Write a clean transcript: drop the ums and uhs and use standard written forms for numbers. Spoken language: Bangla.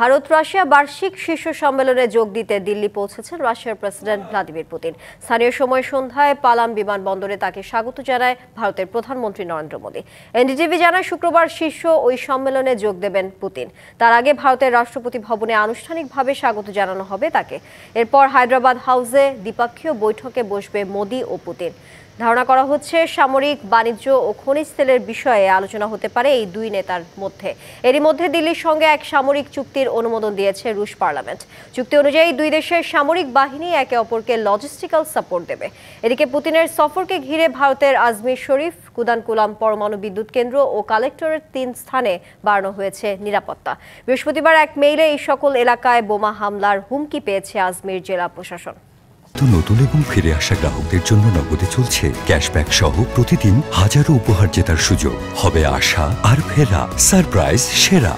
ভারত রাশিয়া বার্ষিক শীর্ষ সম্মেলনে যোগ দিতে দিল্লি পৌঁছেছেন রাশিয়ার প্রেসিডেন্ট ভ্লাদিমির পুতিন। স্থানীয় সময় সন্ধ্যায় পালাম বিমানবন্দরে তাকে স্বাগত জানায় ভারতের প্রধানমন্ত্রী নরেন্দ্র মোদী। এনডিটিভি জানায় শুক্রবার শীর্ষ ওই সম্মেলনে যোগ দেবেন পুতিন। তার আগে ভারতের রাষ্ট্রপতি ভবনে আনুষ্ঠানিকভাবে স্বাগত জানানো হবে তাকে। এরপর হায়দ্রাবাদ হাউসে দ্বিপক্ষীয় বৈঠকে বসবে মোদী ও পুতিন। ধারণা করা হচ্ছে সামরিক, বাণিজ্য ও খনিজ তেলের বিষয়ে আলোচনা হতে পারে এই দুই নেতার মধ্যে। এরই মধ্যে দিল্লির সঙ্গে এক সামরিক চুক্তির অনুমোদন দিয়েছে রুশ পার্লামেন্ট। চুক্তি অনুযায়ী দুই দেশের সামরিক বাহিনী একে অপরকে লজিস্টিক্যাল সাপোর্ট দেবে। এদিকে পুতিনের সফরকে ঘিরে ভারতের আজমির শরীফ, কুদানকুলাম পরমাণু বিদ্যুৎ কেন্দ্র ও কালেক্টরের 3 স্থানে বাড়ানো হয়েছে নিরাপত্তা। বৃহস্পতিবার এক মেইলে এই সকল এলাকায় বোমা হামলার হুমকি পেয়েছে আজমির জেলা প্রশাসন। নতুন এবং ফিরে আসা গ্রাহকদের জন্য নগদে চলছে ক্যাশব্যাক সহ প্রতিদিন হাজারো উপহার জেতার সুযোগ। হবে আশা আর ফেরা, সারপ্রাইজ সেরা।